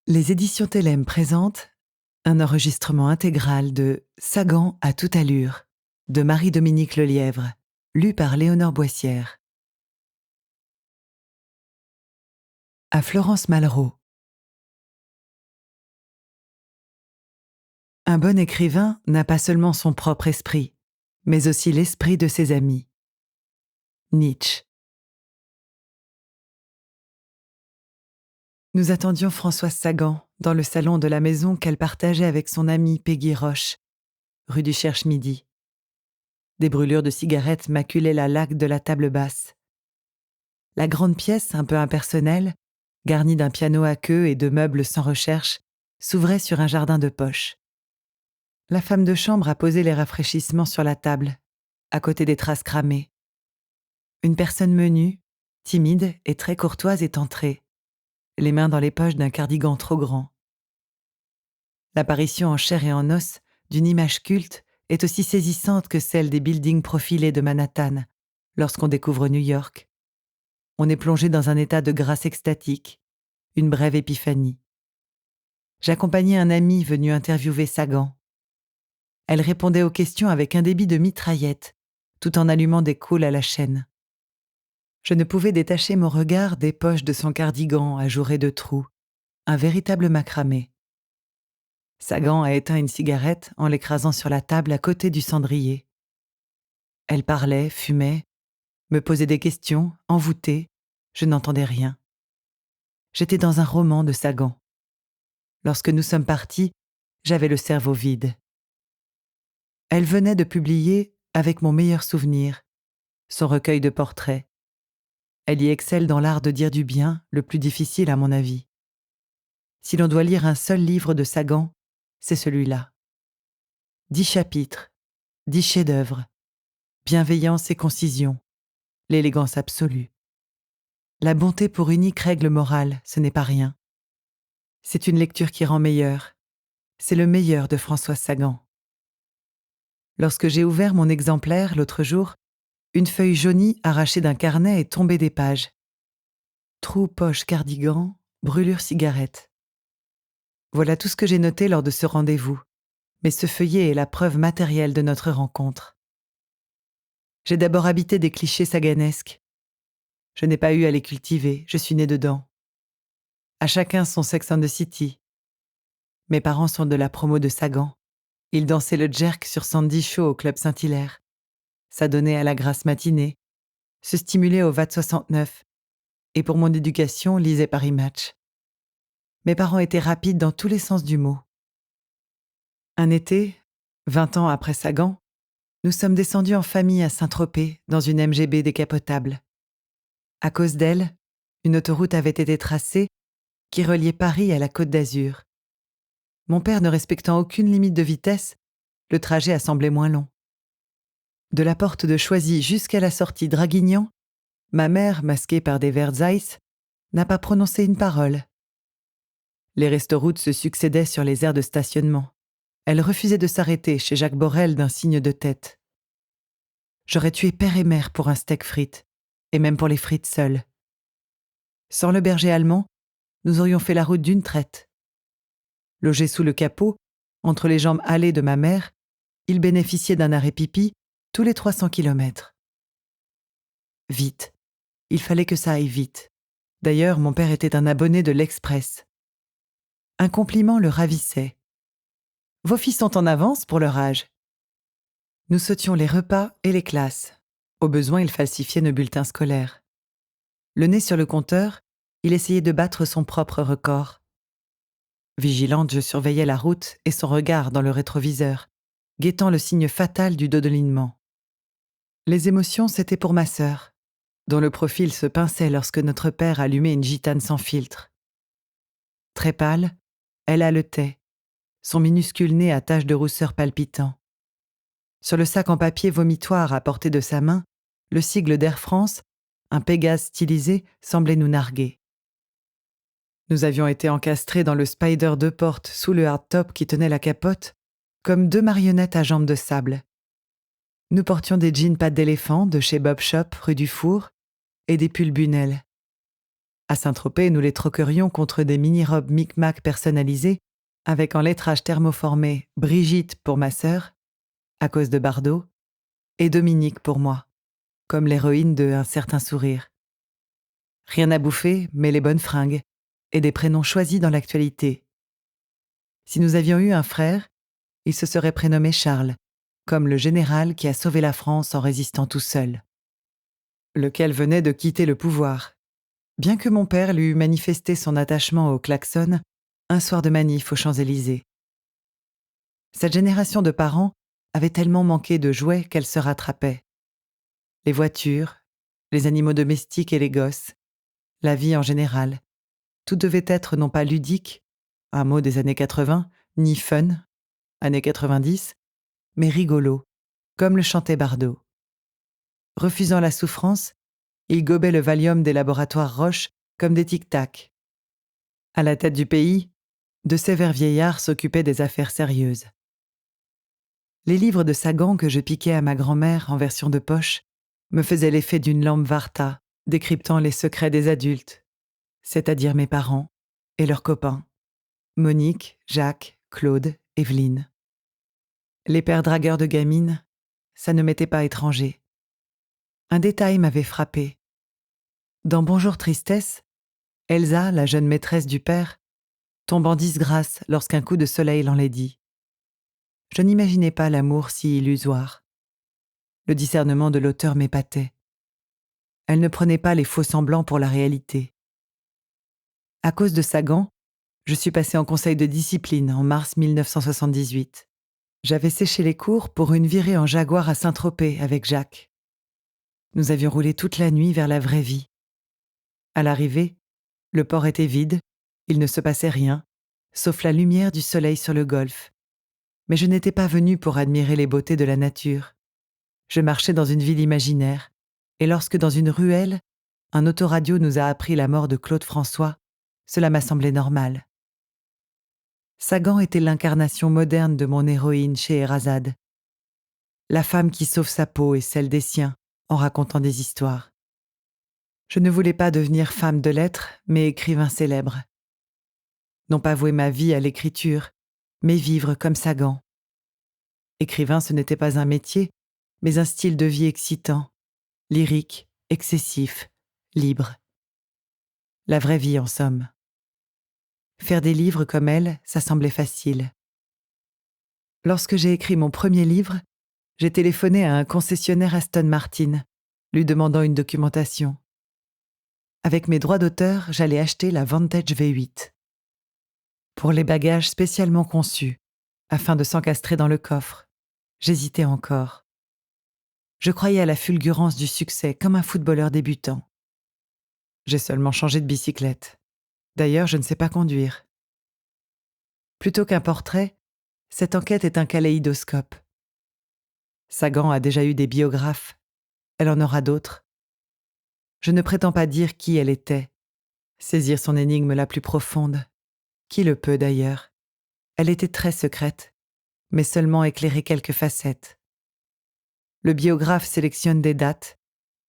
Les éditions Tellem présentent un enregistrement intégral de Sagan à toute allure de Marie-Dominique Lelièvre, lu par Léonore Boissière. À Florence Malraux. Un bon écrivain n'a pas seulement son propre esprit, mais aussi l'esprit de ses amis. Nietzsche. Nous attendions Françoise Sagan dans le salon de la maison qu'elle partageait avec son amie Peggy Roche, rue du Cherche-Midi. Des brûlures de cigarettes maculaient la laque de la table basse. La grande pièce, un peu impersonnelle, garnie d'un piano à queue et de meubles sans recherche, s'ouvrait sur un jardin de poche. La femme de chambre a posé les rafraîchissements sur la table, à côté des traces cramées. Une personne menue, timide et très courtoise est entrée, les mains dans les poches d'un cardigan trop grand. L'apparition en chair et en os d'une image culte est aussi saisissante que celle des buildings profilés de Manhattan lorsqu'on découvre New York. On est plongé dans un état de grâce extatique, une brève épiphanie. J'accompagnais un ami venu interviewer Sagan. Elle répondait aux questions avec un débit de mitraillette, tout en allumant des cauls à la chaîne. Je ne pouvais détacher mon regard des poches de son cardigan ajouré de trous, un véritable macramé. Sagan a éteint une cigarette en l'écrasant sur la table à côté du cendrier. Elle parlait, fumait, me posait des questions, envoûtée, je n'entendais rien. J'étais dans un roman de Sagan. Lorsque nous sommes partis, j'avais le cerveau vide. Elle venait de publier Avec mon meilleur souvenir, son recueil de portraits. Elle y excelle dans l'art de dire du bien, le plus difficile à mon avis. Si l'on doit lire un seul livre de Sagan, c'est celui-là. 10 chapitres, 10 chefs-d'œuvre, bienveillance et concision, l'élégance absolue. La bonté pour unique règle morale, ce n'est pas rien. C'est une lecture qui rend meilleur. C'est le meilleur de Françoise Sagan. Lorsque j'ai ouvert mon exemplaire l'autre jour, une feuille jaunie arrachée d'un carnet est tombée des pages. Trou, poche, cardigan, brûlure, cigarette. Voilà tout ce que j'ai noté lors de ce rendez-vous, mais ce feuillet est la preuve matérielle de notre rencontre. J'ai d'abord habité des clichés saganesques. Je n'ai pas eu à les cultiver, je suis né dedans. À chacun son Sex and the City. Mes parents sont de la promo de Sagan. Ils dansaient le jerk sur Sandy Shaw au Club Saint-Hilaire. S'adonnaient à la grasse matinée, se stimulaient au VAT 69, et pour mon éducation, lisaient Paris Match. Mes parents étaient rapides dans tous les sens du mot. Un été, 20 ans après Sagan, nous sommes descendus en famille à Saint-Tropez, dans une MGB décapotable. À cause d'elle, une autoroute avait été tracée qui reliait Paris à la Côte d'Azur. Mon père ne respectant aucune limite de vitesse, le trajet a semblé moins long. De la porte de Choisy jusqu'à la sortie Draguignan, ma mère, masquée par des verres Zeiss, n'a pas prononcé une parole. Les restoroutes se succédaient sur les aires de stationnement. Elle refusait de s'arrêter chez Jacques Borel d'un signe de tête. J'aurais tué père et mère pour un steak frites, et même pour les frites seules. Sans le berger allemand, nous aurions fait la route d'une traite. Logé sous le capot, entre les jambes hâlées de ma mère, il bénéficiait d'un arrêt pipi tous les 300 kilomètres. Vite. Il fallait que ça aille vite. D'ailleurs, mon père était un abonné de l'Express. Un compliment le ravissait. « Vos filles sont en avance pour leur âge. » Nous sautions les repas et les classes. Au besoin, il falsifiait nos bulletins scolaires. Le nez sur le compteur, il essayait de battre son propre record. Vigilante, je surveillais la route et son regard dans le rétroviseur, guettant le signe fatal du dodolinement. Les émotions, c'était pour ma sœur, dont le profil se pinçait lorsque notre père allumait une gitane sans filtre. Très pâle, elle haletait, son minuscule nez à taches de rousseur palpitant. Sur le sac en papier vomitoire à portée de sa main, le sigle d'Air France, un Pégase stylisé, semblait nous narguer. Nous avions été encastrés dans le Spider 2 portes sous le hardtop qui tenait la capote, comme 2 marionnettes à jambes de sable. Nous portions des jeans pattes d'éléphant de chez Bob Shop, rue du Four, et des pulls Bunel. À Saint-Tropez, nous les troquerions contre des mini-robes micmac personnalisées, avec en lettrage thermoformé Brigitte pour ma sœur, à cause de Bardot, et Dominique pour moi, comme l'héroïne de Un certain sourire. Rien à bouffer, mais les bonnes fringues, et des prénoms choisis dans l'actualité. Si nous avions eu un frère, il se serait prénommé Charles, comme le général qui a sauvé la France en résistant tout seul. Lequel venait de quitter le pouvoir. Bien que mon père lui eût manifesté son attachement au klaxon un soir de manif aux Champs-Élysées. Cette génération de parents avait tellement manqué de jouets qu'elle se rattrapait. Les voitures, les animaux domestiques et les gosses, la vie en général, tout devait être non pas ludique, un mot des années 80, ni fun, années 90, mais rigolo, comme le chantait Bardot. Refusant la souffrance, il gobait le Valium des laboratoires Roche comme des tic-tac. À la tête du pays, de sévères vieillards s'occupaient des affaires sérieuses. Les livres de Sagan que je piquais à ma grand-mère en version de poche me faisaient l'effet d'une lampe Varta décryptant les secrets des adultes, c'est-à-dire mes parents et leurs copains, Monique, Jacques, Claude, Evelyne. Les pères dragueurs de gamines, ça ne m'était pas étranger. Un détail m'avait frappé. Dans Bonjour Tristesse, Elsa, la jeune maîtresse du père, tombe en disgrâce lorsqu'un coup de soleil l'enlaidit. Je n'imaginais pas l'amour si illusoire. Le discernement de l'auteur m'épatait. Elle ne prenait pas les faux-semblants pour la réalité. À cause de Sagan, je suis passée en conseil de discipline en mars 1978. J'avais séché les cours pour une virée en Jaguar à Saint-Tropez avec Jacques. Nous avions roulé toute la nuit vers la vraie vie. À l'arrivée, le port était vide, il ne se passait rien, sauf la lumière du soleil sur le golfe. Mais je n'étais pas venue pour admirer les beautés de la nature. Je marchais dans une ville imaginaire, et lorsque dans une ruelle, un autoradio nous a appris la mort de Claude François, cela m'a semblé normal. Sagan était l'incarnation moderne de mon héroïne chez Erazade. La femme qui sauve sa peau et celle des siens en racontant des histoires. Je ne voulais pas devenir femme de lettres, mais écrivain célèbre. Non pas vouer ma vie à l'écriture, mais vivre comme Sagan. Écrivain, ce n'était pas un métier, mais un style de vie excitant, lyrique, excessif, libre. La vraie vie, en somme. Faire des livres comme elle, ça semblait facile. Lorsque j'ai écrit mon premier livre, j'ai téléphoné à un concessionnaire Aston Martin, lui demandant une documentation. Avec mes droits d'auteur, j'allais acheter la Vantage V8. Pour les bagages spécialement conçus, afin de s'encastrer dans le coffre, j'hésitais encore. Je croyais à la fulgurance du succès comme un footballeur débutant. J'ai seulement changé de bicyclette. D'ailleurs, je ne sais pas conduire. Plutôt qu'un portrait, cette enquête est un kaléidoscope. Sagan a déjà eu des biographes. Elle en aura d'autres. Je ne prétends pas dire qui elle était, saisir son énigme la plus profonde. Qui le peut d'ailleurs? Elle était très secrète, mais seulement éclairer quelques facettes. Le biographe sélectionne des dates,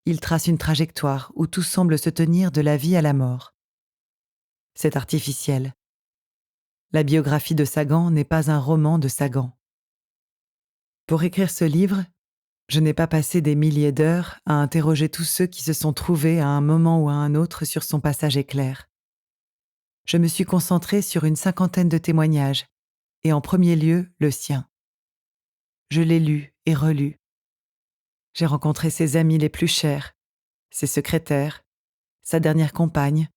il trace une trajectoire où tout semble se tenir de la vie à la mort. C'est artificiel. La biographie de Sagan n'est pas un roman de Sagan. Pour écrire ce livre, je n'ai pas passé des milliers d'heures à interroger tous ceux qui se sont trouvés à un moment ou à un autre sur son passage éclair. Je me suis concentrée sur une 50aine de témoignages, et en premier lieu, le sien. Je l'ai lu et relu. J'ai rencontré ses amis les plus chers, ses secrétaires, sa dernière compagne,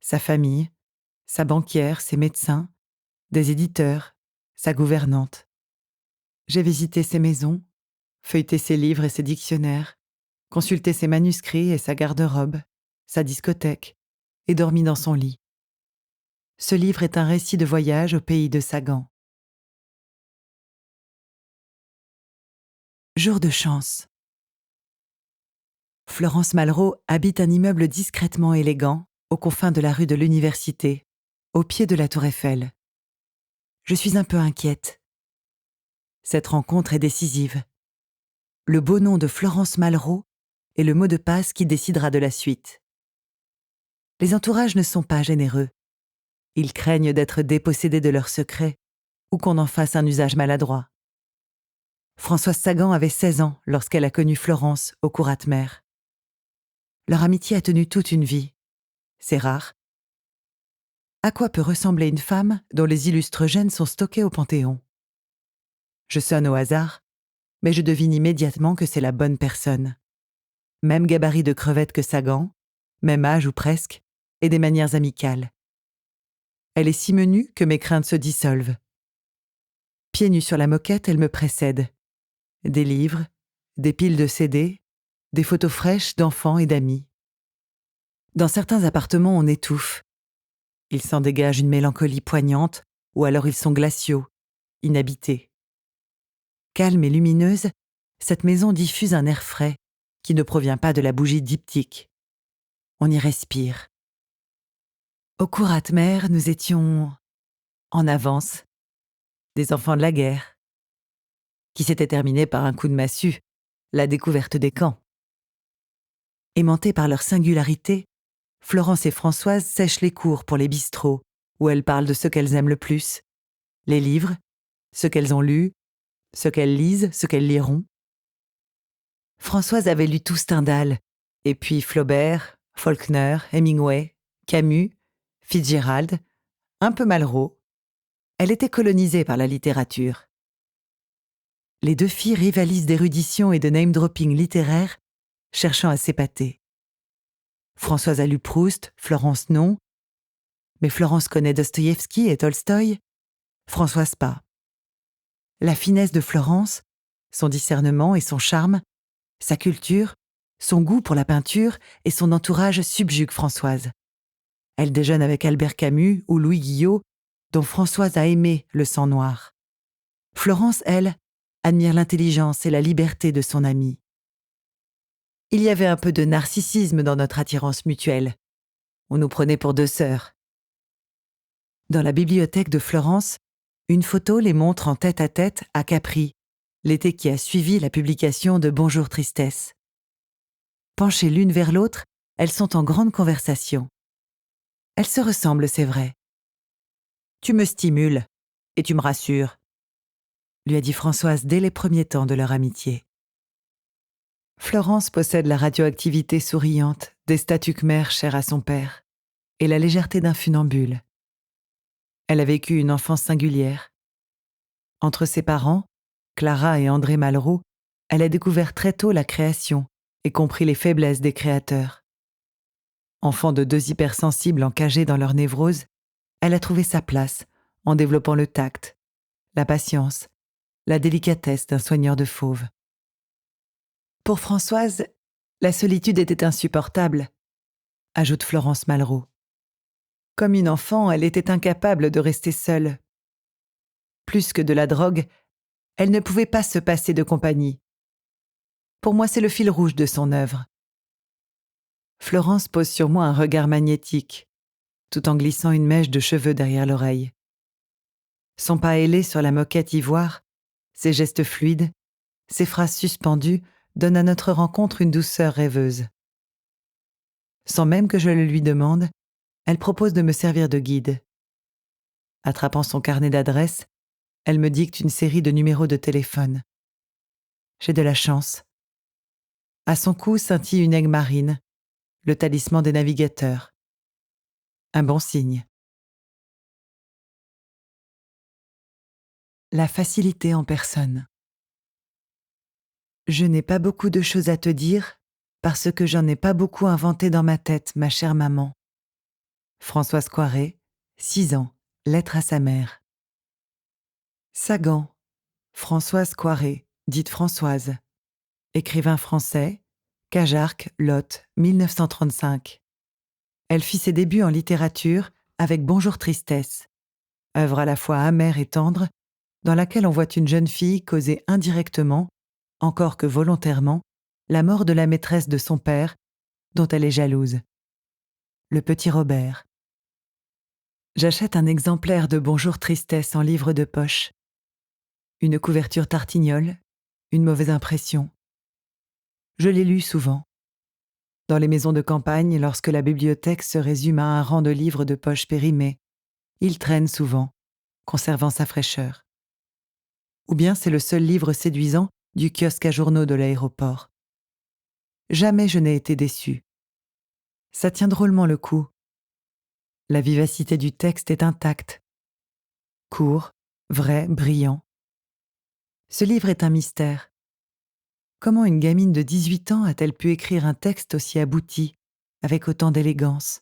sa famille, sa banquière, ses médecins, des éditeurs, sa gouvernante. J'ai visité ses maisons, feuilleté ses livres et ses dictionnaires, consulté ses manuscrits et sa garde-robe, sa discothèque, et dormi dans son lit. Ce livre est un récit de voyage au pays de Sagan. Jour de chance. Florence Malraux habite un immeuble discrètement élégant, aux confins de la rue de l'Université, au pied de la Tour Eiffel. Je suis un peu inquiète. Cette rencontre est décisive. Le beau nom de Florence Malraux est le mot de passe qui décidera de la suite. Les entourages ne sont pas généreux. Ils craignent d'être dépossédés de leurs secrets ou qu'on en fasse un usage maladroit. Françoise Sagan avait 16 ans lorsqu'elle a connu Florence au Courat-Mer. Leur amitié a tenu toute une vie. C'est rare. À quoi peut ressembler une femme dont les illustres gènes sont stockés au Panthéon? Je sonne au hasard, mais je devine immédiatement que c'est la bonne personne. Même gabarit de crevette que Sagan, même âge ou presque, et des manières amicales. Elle est si menue que mes craintes se dissolvent. Pieds nus sur la moquette, elle me précède. Des livres, des piles de CD, des photos fraîches d'enfants et d'amis. Dans certains appartements, on étouffe. Il s'en dégage une mélancolie poignante, ou alors ils sont glaciaux, inhabités. Calme et lumineuse, cette maison diffuse un air frais qui ne provient pas de la bougie diptyque. On y respire. Au Courat-Mer, nous étions en avance, des enfants de la guerre, qui s'était terminée par un coup de massue, la découverte des camps. Aimantées par leur singularité, Florence et Françoise sèchent les cours pour les bistrots, où elles parlent de ce qu'elles aiment le plus, les livres, ce qu'elles ont lu, ce qu'elles lisent, ce qu'elles liront. Françoise avait lu tout Stendhal, et puis Flaubert, Faulkner, Hemingway, Camus, Fitzgerald, un peu Malraux. Elle était colonisée par la littérature. Les deux filles rivalisent d'érudition et de name-dropping littéraire, cherchant à s'épater. Françoise a lu Proust, Florence non. Mais Florence connaît Dostoïevski et Tolstoï, Françoise pas. La finesse de Florence, son discernement et son charme, sa culture, son goût pour la peinture et son entourage subjuguent Françoise. Elle déjeune avec Albert Camus ou Louis Guillot, dont Françoise a aimé le sang noir. Florence, elle, admire l'intelligence et la liberté de son amie. Il y avait un peu de narcissisme dans notre attirance mutuelle. On nous prenait pour deux sœurs. Dans la bibliothèque de Florence, une photo les montre en tête-à-tête à Capri, l'été qui a suivi la publication de Bonjour Tristesse. Penchées l'une vers l'autre, elles sont en grande conversation. Elles se ressemblent, c'est vrai. « Tu me stimules et tu me rassures », lui a dit Françoise dès les premiers temps de leur amitié. Florence possède la radioactivité souriante des statues khmères chères à son père et la légèreté d'un funambule. Elle a vécu une enfance singulière. Entre ses parents, Clara et André Malraux, elle a découvert très tôt la création et compris les faiblesses des créateurs. Enfant de deux hypersensibles encagés dans leur névrose, elle a trouvé sa place en développant le tact, la patience, la délicatesse d'un soigneur de fauves. Pour Françoise, la solitude était insupportable, ajoute Florence Malraux. Comme une enfant, elle était incapable de rester seule. Plus que de la drogue, elle ne pouvait pas se passer de compagnie. Pour moi, c'est le fil rouge de son œuvre. Florence pose sur moi un regard magnétique, tout en glissant une mèche de cheveux derrière l'oreille. Son pas ailé sur la moquette ivoire, ses gestes fluides, ses phrases suspendues donnent à notre rencontre une douceur rêveuse. Sans même que je le lui demande, elle propose de me servir de guide. Attrapant son carnet d'adresses, elle me dicte une série de numéros de téléphone. J'ai de la chance. À son cou scintille une aigue marine, le talisman des navigateurs. Un bon signe. La facilité en personne. Je n'ai pas beaucoup de choses à te dire parce que j'en ai pas beaucoup inventé dans ma tête, ma chère maman. Françoise Coiré, 6 ans, lettre à sa mère. Sagan, Françoise Coiré, dite Françoise. Écrivain français, Cajarc, Lot, 1935. Elle fit ses débuts en littérature avec Bonjour Tristesse, œuvre à la fois amère et tendre, dans laquelle on voit une jeune fille causer indirectement, encore que volontairement, la mort de la maîtresse de son père, dont elle est jalouse. Le petit Robert. J'achète un exemplaire de Bonjour Tristesse en livre de poche. Une couverture tartignole, une mauvaise impression. Je l'ai lu souvent. dans les maisons de campagne, lorsque la bibliothèque se résume à un rang de livres de poche périmés, il traîne souvent, conservant sa fraîcheur. Ou bien c'est le seul livre séduisant du kiosque à journaux de l'aéroport. Jamais je n'ai été déçue. Ça tient drôlement le coup. La vivacité du texte est intacte. Court, vrai, brillant. Ce livre est un mystère. Comment une gamine de 18 ans a-t-elle pu écrire un texte aussi abouti, avec autant d'élégance ?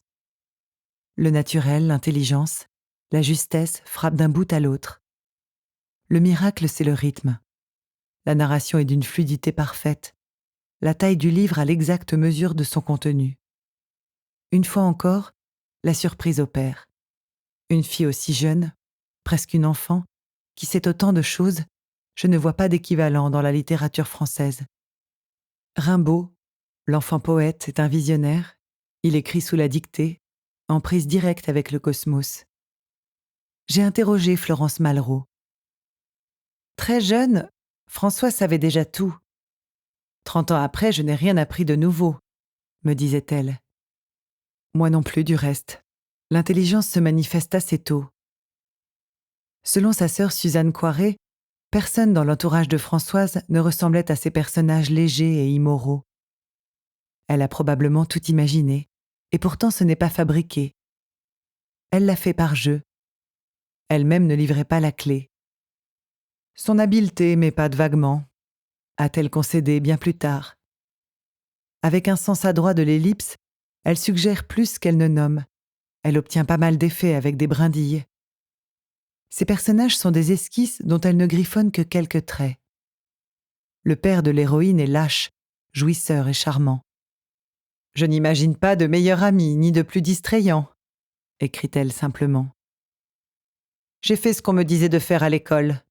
Le naturel, l'intelligence, la justesse frappent d'un bout à l'autre. Le miracle, c'est le rythme. La narration est d'une fluidité parfaite. La taille du livre a l'exacte mesure de son contenu. Une fois encore, la surprise opère. Une fille aussi jeune, presque une enfant, qui sait autant de choses, je ne vois pas d'équivalent dans la littérature française. Rimbaud, l'enfant poète, est un visionnaire. Il écrit sous la dictée, en prise directe avec le cosmos. J'ai interrogé Florence Malraux. Très jeune, François savait déjà tout. 30 ans après, je n'ai rien appris de nouveau, me disait-elle. Moi non plus, du reste. L'intelligence se manifeste assez tôt. Selon sa sœur Suzanne Coiré, personne dans l'entourage de Françoise ne ressemblait à ces personnages légers et immoraux. Elle a probablement tout imaginé, et pourtant ce n'est pas fabriqué. Elle l'a fait par jeu. Elle-même ne livrait pas la clé. Son habileté m'épate vaguement, a-t-elle concédé bien plus tard. Avec un sens adroit de l'ellipse, elle suggère plus qu'elle ne nomme. Elle obtient pas mal d'effets avec des brindilles. Ces personnages sont des esquisses dont elle ne griffonne que quelques traits. Le père de l'héroïne est lâche, jouisseur et charmant. « Je n'imagine pas de meilleur ami, ni de plus distrayant », écrit-elle simplement. « J'ai fait ce qu'on me disait de faire à l'école »,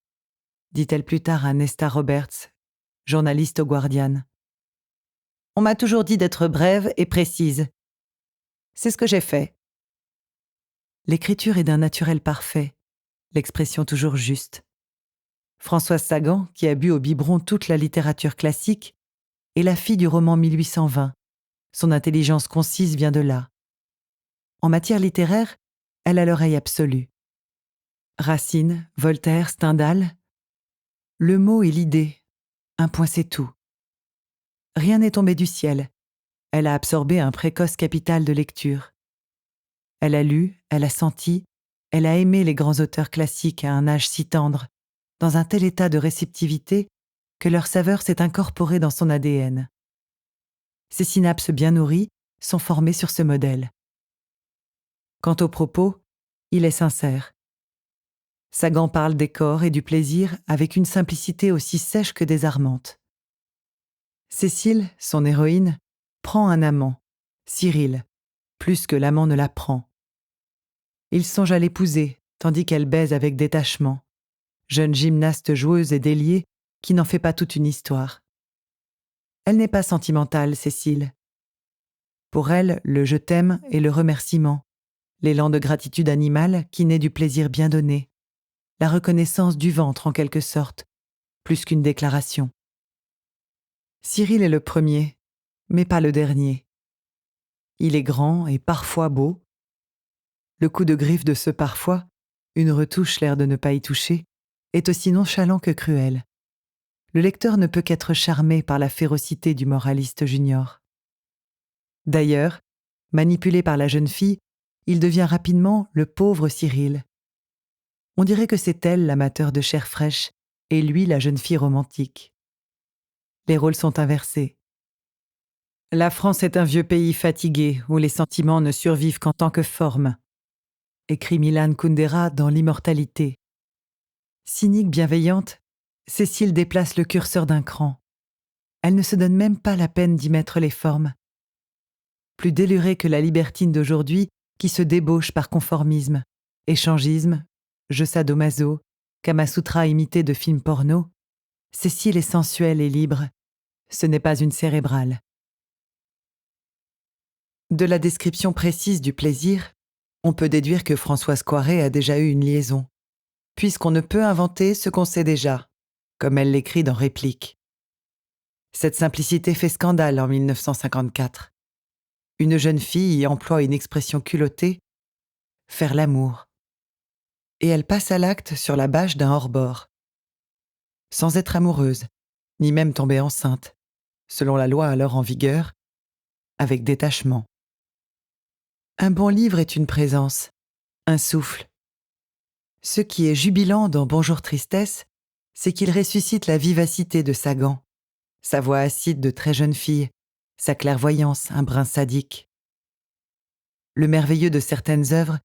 dit-elle plus tard à Nesta Roberts, journaliste au Guardian. « On m'a toujours dit d'être brève et précise. C'est ce que j'ai fait. » L'écriture est d'un naturel parfait, l'expression toujours juste. Françoise Sagan, qui a bu au biberon toute la littérature classique, est la fille du roman 1820. Son intelligence concise vient de là. En matière littéraire, elle a l'oreille absolue. Racine, Voltaire, Stendhal, le mot et l'idée, un point c'est tout. Rien n'est tombé du ciel. Elle a absorbé un précoce capital de lecture. Elle a lu, elle a senti, elle a aimé les grands auteurs classiques à un âge si tendre, dans un tel état de réceptivité que leur saveur s'est incorporée dans son ADN. Ses synapses bien nourries sont formées sur ce modèle. Quant au propos, il est sincère. Sagan parle des corps et du plaisir avec une simplicité aussi sèche que désarmante. Cécile, son héroïne, prend un amant, Cyril, plus que l'amant ne la prend. Il songe à l'épouser, tandis qu'elle baise avec détachement, jeune gymnaste joueuse et déliée qui n'en fait pas toute une histoire. Elle n'est pas sentimentale, Cécile. Pour elle, le « je t'aime » est le remerciement, l'élan de gratitude animale qui naît du plaisir bien donné, la reconnaissance du ventre en quelque sorte, plus qu'une déclaration. Cyril est le premier, mais pas le dernier. Il est grand et parfois beau. Le coup de griffe de ce parfois, une retouche l'air de ne pas y toucher, est aussi nonchalant que cruel. Le lecteur ne peut qu'être charmé par la férocité du moraliste junior. D'ailleurs, manipulé par la jeune fille, il devient rapidement le pauvre Cyril. On dirait que c'est elle l'amateur de chair fraîche et lui la jeune fille romantique. Les rôles sont inversés. La France est un vieux pays fatigué où les sentiments ne survivent qu'en tant que forme, écrit Milan Kundera dans L'Immortalité. Cynique bienveillante, Cécile déplace le curseur d'un cran. Elle ne se donne même pas la peine d'y mettre les formes. Plus délurée que la libertine d'aujourd'hui qui se débauche par conformisme, échangisme, jeu sadomaso, Kamasutra imité de films porno, Cécile est sensuelle et libre. Ce n'est pas une cérébrale. De la description précise du plaisir, on peut déduire que Françoise Coiré a déjà eu une liaison, puisqu'on ne peut inventer ce qu'on sait déjà, comme elle l'écrit dans Réplique. Cette simplicité fait scandale en 1954. Une jeune fille y emploie une expression culottée, faire l'amour. Et elle passe à l'acte sur la bâche d'un hors-bord. Sans être amoureuse, ni même tomber enceinte, selon la loi alors en vigueur, avec détachement. Un bon livre est une présence, un souffle. Ce qui est jubilant dans Bonjour Tristesse, c'est qu'il ressuscite la vivacité de Sagan, sa voix acide de très jeune fille, sa clairvoyance un brin sadique. Le merveilleux de certaines œuvres,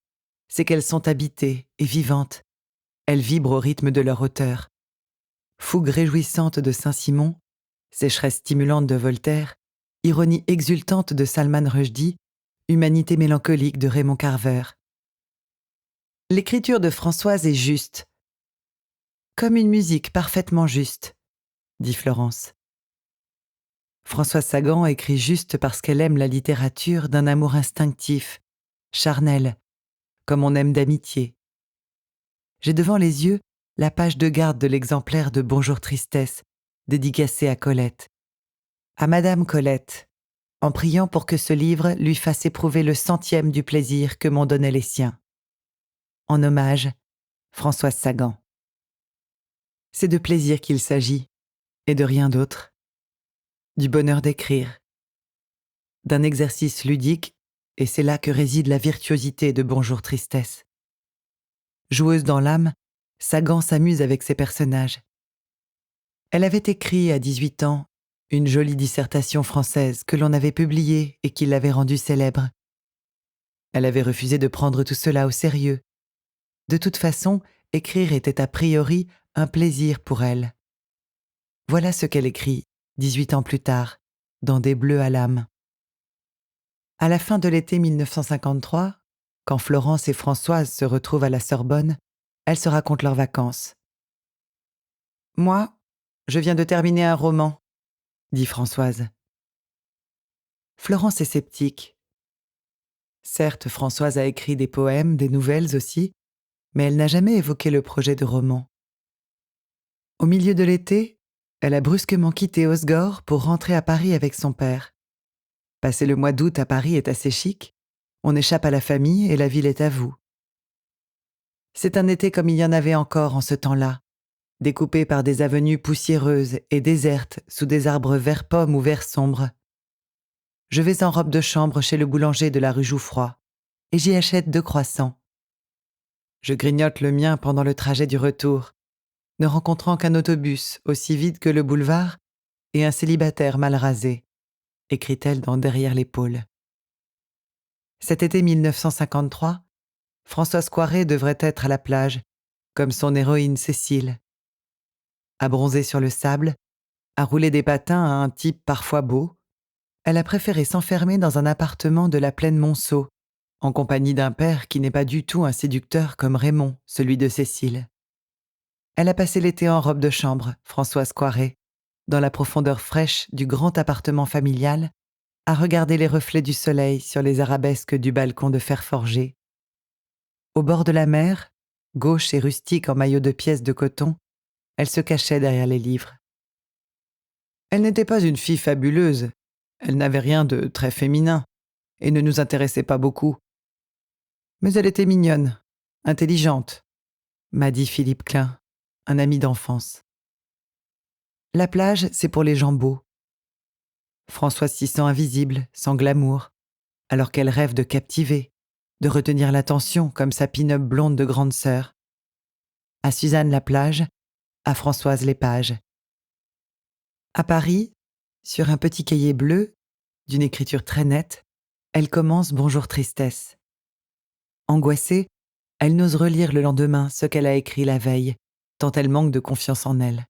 c'est qu'elles sont habitées et vivantes. Elles vibrent au rythme de leur auteur. Fougue réjouissante de Saint-Simon, sécheresse stimulante de Voltaire, ironie exultante de Salman Rushdie, humanité mélancolique de Raymond Carver. L'écriture de Françoise est juste. Comme une musique parfaitement juste, dit Florence. Françoise Sagan écrit juste parce qu'elle aime la littérature d'un amour instinctif, charnel, comme on aime d'amitié. J'ai devant les yeux la page de garde de l'exemplaire de Bonjour Tristesse, dédicacé à Colette. À Madame Colette, en priant pour que ce livre lui fasse éprouver le centième du plaisir que m'ont donné les siens. En hommage, Françoise Sagan. C'est de plaisir qu'il s'agit, et de rien d'autre. Du bonheur d'écrire. D'un exercice ludique, et c'est là que réside la virtuosité de Bonjour Tristesse. Joueuse dans l'âme, Sagan s'amuse avec ses personnages. Elle avait écrit à 18 ans une jolie dissertation française que l'on avait publiée et qui l'avait rendue célèbre. Elle avait refusé de prendre tout cela au sérieux. De toute façon, écrire était a priori un plaisir pour elle. Voilà ce qu'elle écrit, 18 ans plus tard, dans Des Bleus à l'âme. À la fin de l'été 1953, quand Florence et Françoise se retrouvent à la Sorbonne, elles se racontent leurs vacances. « Moi, je viens de terminer un roman », dit Françoise. Florence est sceptique. Certes, Françoise a écrit des poèmes, des nouvelles aussi, mais elle n'a jamais évoqué le projet de roman. Au milieu de l'été, elle a brusquement quitté Osgore pour rentrer à Paris avec son père. Passer le mois d'août à Paris est assez chic, on échappe à la famille et la ville est à vous. C'est un été comme il y en avait encore en ce temps-là, découpé par des avenues poussiéreuses et désertes sous des arbres vert pomme ou vert sombre. Je vais en robe de chambre chez le boulanger de la rue Jouffroy, et j'y achète 2 croissants. Je grignote le mien pendant le trajet du retour, ne rencontrant qu'un autobus aussi vide que le boulevard et un célibataire mal rasé, écrit-elle dans Derrière l'épaule. Cet été 1953, Françoise Coiré devrait être à la plage, comme son héroïne Cécile. À bronzer sur le sable, à rouler des patins à un type parfois beau, elle a préféré s'enfermer dans un appartement de la plaine Monceau, en compagnie d'un père qui n'est pas du tout un séducteur comme Raymond, celui de Cécile. Elle a passé l'été en robe de chambre, Françoise Coiré, dans la profondeur fraîche du grand appartement familial, à regarder les reflets du soleil sur les arabesques du balcon de fer forgé. Au bord de la mer, gauche et rustique en maillot de pièces de coton, elle se cachait derrière les livres. Elle n'était pas une fille fabuleuse, elle n'avait rien de très féminin, et ne nous intéressait pas beaucoup. Mais elle était mignonne, intelligente, m'a dit Philippe Klein, un ami d'enfance. La plage, c'est pour les gens beaux. Françoise s'y sent invisible, sans glamour, alors qu'elle rêve de captiver, de retenir l'attention comme sa pin-up blonde de grande sœur. À Suzanne la plage, à Françoise les pages. À Paris, sur un petit cahier bleu, d'une écriture très nette, elle commence Bonjour Tristesse. Angoissée, elle n'ose relire le lendemain ce qu'elle a écrit la veille, tant elle manque de confiance en elle.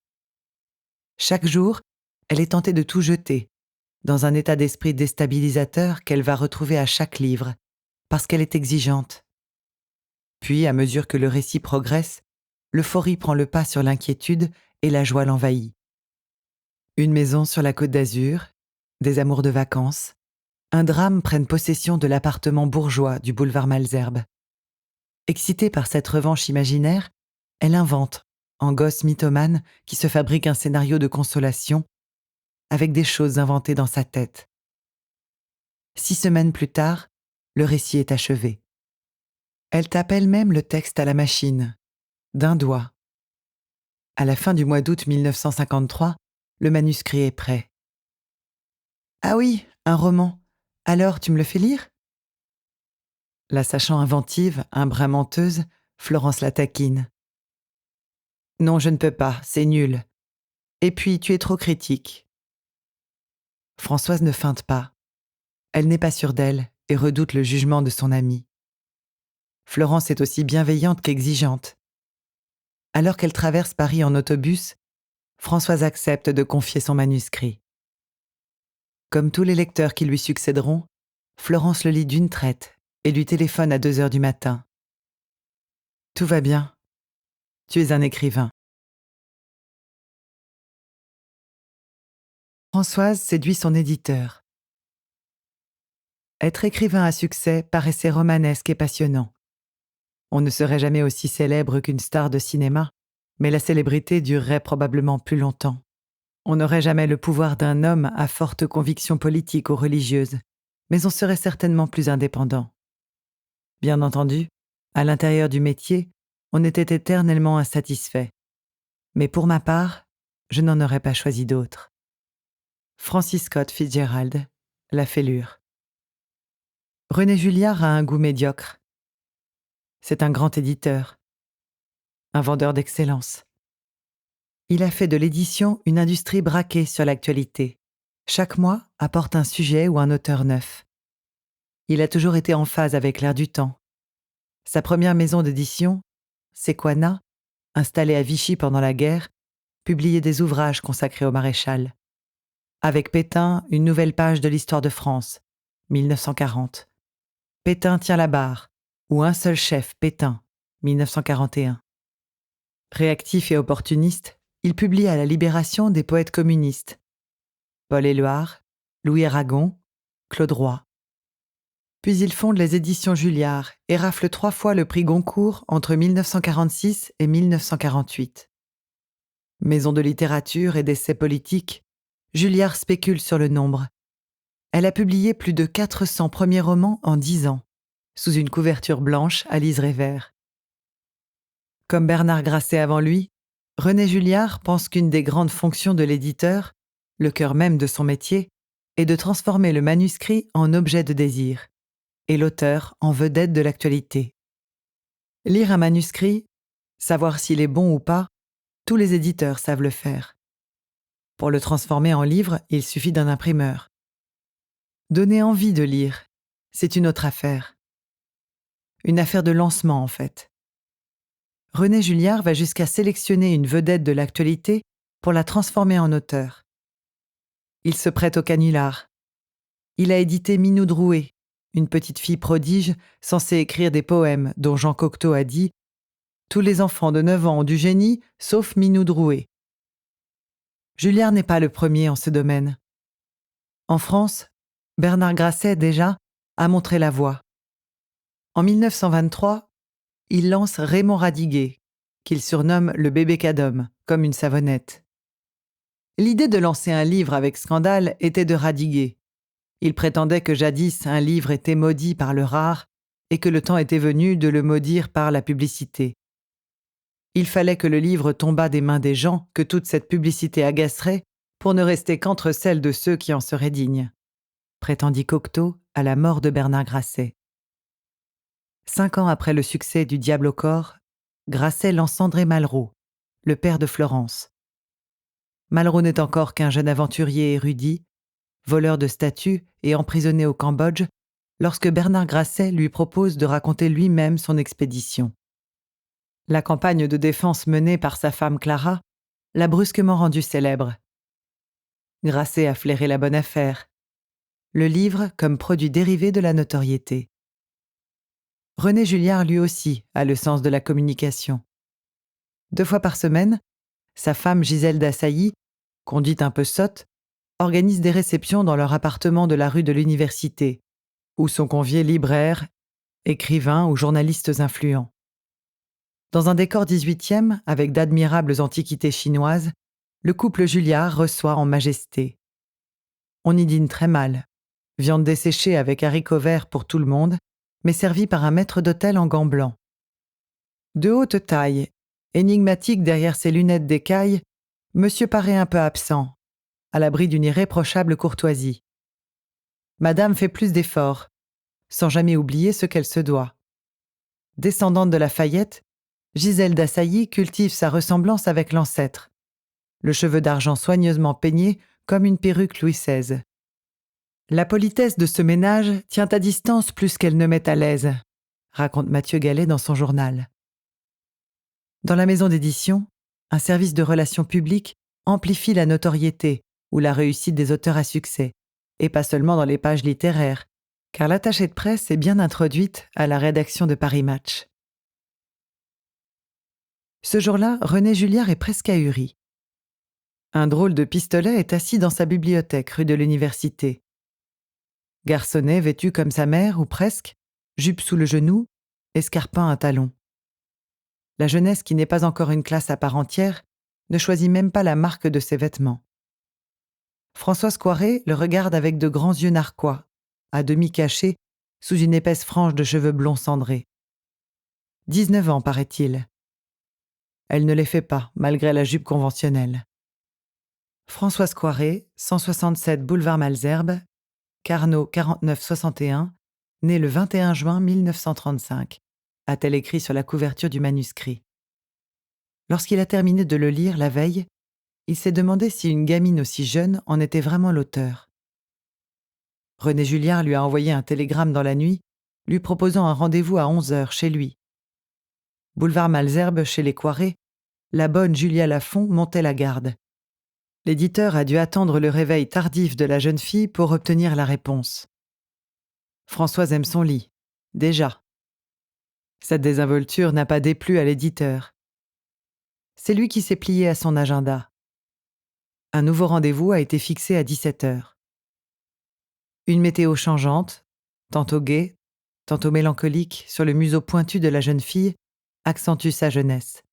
Chaque jour, elle est tentée de tout jeter, dans un état d'esprit déstabilisateur qu'elle va retrouver à chaque livre, parce qu'elle est exigeante. Puis, à mesure que le récit progresse, l'euphorie prend le pas sur l'inquiétude et la joie l'envahit. Une maison sur la Côte d'Azur, des amours de vacances, un drame prennent possession de l'appartement bourgeois du boulevard Malesherbes. Excitée par cette revanche imaginaire, elle invente, en gosse mythomane qui se fabrique un scénario de consolation, avec des choses inventées dans sa tête. 6 semaines plus tard, le récit est achevé. Elle tape elle-même le texte à la machine, d'un doigt. À la fin du mois d'août 1953, le manuscrit est prêt. « Ah oui, un roman. Alors, tu me le fais lire ?» La sachant inventive, un brin menteuse, Florence la taquine. « Non, je ne peux pas, c'est nul. Et puis, tu es trop critique. » Françoise ne feinte pas. Elle n'est pas sûre d'elle et redoute le jugement de son amie. Florence est aussi bienveillante qu'exigeante. Alors qu'elle traverse Paris en autobus, Françoise accepte de confier son manuscrit. Comme tous les lecteurs qui lui succéderont, Florence le lit d'une traite et lui téléphone à 2 heures du matin. « Tout va bien. Tu es un écrivain. » Françoise séduit son éditeur. Être écrivain à succès paraissait romanesque et passionnant. On ne serait jamais aussi célèbre qu'une star de cinéma, mais la célébrité durerait probablement plus longtemps. On n'aurait jamais le pouvoir d'un homme à forte conviction politique ou religieuse, mais on serait certainement plus indépendant. Bien entendu, à l'intérieur du métier, on était éternellement insatisfait. Mais pour ma part, je n'en aurais pas choisi d'autre. Francis Scott Fitzgerald, La Fêlure. René Julliard a un goût médiocre. C'est un grand éditeur, un vendeur d'excellence. Il a fait de l'édition une industrie braquée sur l'actualité. Chaque mois apporte un sujet ou un auteur neuf. Il a toujours été en phase avec l'air du temps. Sa première maison d'édition, Sequana, installée à Vichy pendant la guerre, publiait des ouvrages consacrés au maréchal. Avec Pétain, une nouvelle page de l'histoire de France, 1940. Pétain tient la barre, ou Un seul chef, Pétain, 1941. Réactif et opportuniste, il publie à la Libération des poètes communistes. Paul Éluard, Louis Aragon, Claude Roy. Puis il fonde les éditions Julliard et rafle 3 fois le prix Goncourt entre 1946 et 1948. Maison de littérature et d'essais politiques, Julliard spécule sur le nombre. Elle a publié plus de 400 premiers romans en 10 ans, sous une couverture blanche à liseré vert. Comme Bernard Grasset avant lui, René Julliard pense qu'une des grandes fonctions de l'éditeur, le cœur même de son métier, est de transformer le manuscrit en objet de désir, et l'auteur en vedette de l'actualité. Lire un manuscrit, savoir s'il est bon ou pas, tous les éditeurs savent le faire. Pour le transformer en livre, il suffit d'un imprimeur. Donner envie de lire, c'est une autre affaire. Une affaire de lancement, en fait. René Julliard va jusqu'à sélectionner une vedette de l'actualité pour la transformer en auteur. Il se prête au canular. Il a édité Minou Drouet, une petite fille prodige censée écrire des poèmes dont Jean Cocteau a dit « Tous les enfants de 9 ans ont du génie, sauf Minou Drouet ». Julliard n'est pas le premier en ce domaine. En France, Bernard Grasset, déjà, a montré la voie. En 1923, il lance Raymond Radiguet, qu'il surnomme le bébé cadom, comme une savonnette. L'idée de lancer un livre avec scandale était de Radiguet. Il prétendait que jadis un livre était maudit par le rare et que le temps était venu de le maudire par la publicité. Il fallait que le livre tombât des mains des gens que toute cette publicité agacerait pour ne rester qu'entre celles de ceux qui en seraient dignes, prétendit Cocteau à la mort de Bernard Grasset. 5 ans après le succès du Diable au corps, Grasset lance André Malraux, le père de Florence. Malraux n'est encore qu'un jeune aventurier érudit, voleur de statues et emprisonné au Cambodge, lorsque Bernard Grasset lui propose de raconter lui-même son expédition. La campagne de défense menée par sa femme Clara l'a brusquement rendu célèbre. Grasset a flairé la bonne affaire. Le livre comme produit dérivé de la notoriété. René Julliard lui aussi a le sens de la communication. 2 fois par semaine, sa femme Gisèle d'Assailly, conduite un peu sotte, organise des réceptions dans leur appartement de la rue de l'Université, où sont conviés libraires, écrivains ou journalistes influents. Dans un décor 18e, avec d'admirables antiquités chinoises, le couple Julliard reçoit en majesté. On y dîne très mal. Viande desséchée avec haricots verts pour tout le monde, mais servie par un maître d'hôtel en gants blancs. De haute taille, énigmatique derrière ses lunettes d'écaille, monsieur paraît un peu absent, à l'abri d'une irréprochable courtoisie. Madame fait plus d'efforts, sans jamais oublier ce qu'elle se doit. Descendante de Lafayette, Gisèle d'Assailly cultive sa ressemblance avec l'ancêtre, le cheveu d'argent soigneusement peigné comme une perruque Louis XVI. La politesse de ce ménage tient à distance plus qu'elle ne met à l'aise, raconte Mathieu Gallet dans son journal. Dans la maison d'édition, un service de relations publiques amplifie la notoriété ou la réussite des auteurs à succès, et pas seulement dans les pages littéraires, car l'attachée de presse est bien introduite à la rédaction de Paris Match. Ce jour-là, René Julliard est presque ahuri. Un drôle de pistolet est assis dans sa bibliothèque rue de l'Université. Garçonnet vêtu comme sa mère, ou presque, jupe sous le genou, escarpin à talons. La jeunesse qui n'est pas encore une classe à part entière ne choisit même pas la marque de ses vêtements. Françoise Coiré le regarde avec de grands yeux narquois, à demi cachés sous une épaisse frange de cheveux blonds cendrés. 19 ans, paraît-il. Elle ne les fait pas, malgré la jupe conventionnelle. Françoise Coiré, 167 boulevard Malesherbes, Carnot 4961, née le 21 juin 1935, a-t-elle écrit sur la couverture du manuscrit. Lorsqu'il a terminé de le lire la veille, il s'est demandé si une gamine aussi jeune en était vraiment l'auteur. René Julliard lui a envoyé un télégramme dans la nuit, lui proposant un rendez-vous à 11h chez lui. Boulevard Malesherbes, chez les Coiré, la bonne Julia Lafont montait la garde. L'éditeur a dû attendre le réveil tardif de la jeune fille pour obtenir la réponse. Françoise aime son lit, déjà. Cette désinvolture n'a pas déplu à l'éditeur. C'est lui qui s'est plié à son agenda. Un nouveau rendez-vous a été fixé à 17h. Une météo changeante, tantôt gaie, tantôt mélancolique sur le museau pointu de la jeune fille, accentue sa jeunesse.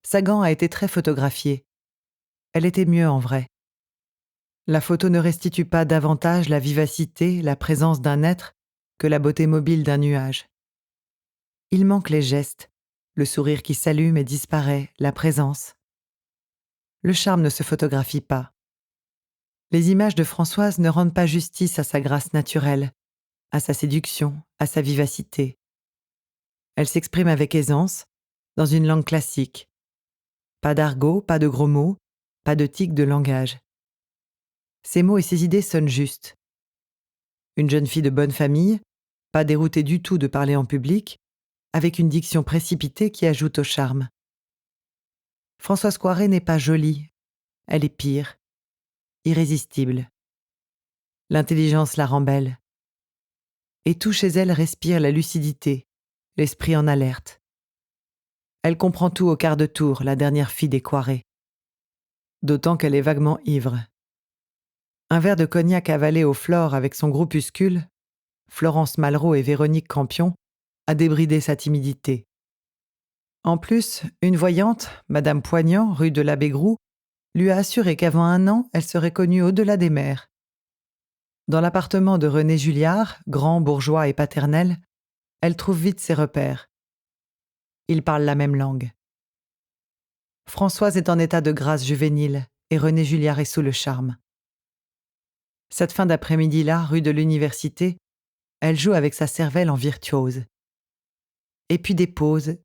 Sagan a été très photographiée. Elle était mieux en vrai. La photo ne restitue pas davantage la vivacité, la présence d'un être que la beauté mobile d'un nuage. Il manque les gestes, le sourire qui s'allume et disparaît, la présence. Le charme ne se photographie pas. Les images de Françoise ne rendent pas justice à sa grâce naturelle, à sa séduction, à sa vivacité. Elle s'exprime avec aisance, dans une langue classique. Pas d'argot, pas de gros mots, pas de tic de langage. Ses mots et ses idées sonnent justes. Une jeune fille de bonne famille, pas déroutée du tout de parler en public, avec une diction précipitée qui ajoute au charme. Françoise Coiré n'est pas jolie, elle est pire, irrésistible. L'intelligence la rend belle. Et tout chez elle respire la lucidité, l'esprit en alerte. Elle comprend tout au quart de tour, la dernière fille des Coiré. D'autant qu'elle est vaguement ivre. Un verre de cognac avalé au Flore avec son groupuscule, Florence Malraux et Véronique Campion, a débridé sa timidité. En plus, une voyante, Madame Poignant, rue de l'Abbé Groux, lui a assuré qu'avant 1 an, elle serait connue au-delà des mers. Dans l'appartement de René Julliard, grand, bourgeois et paternel, elle trouve vite ses repères. Ils parlent la même langue. Françoise est en état de grâce juvénile et René Julliard est sous le charme. Cette fin d'après-midi-là, rue de l'Université, elle joue avec sa cervelle en virtuose. Et puis des pauses,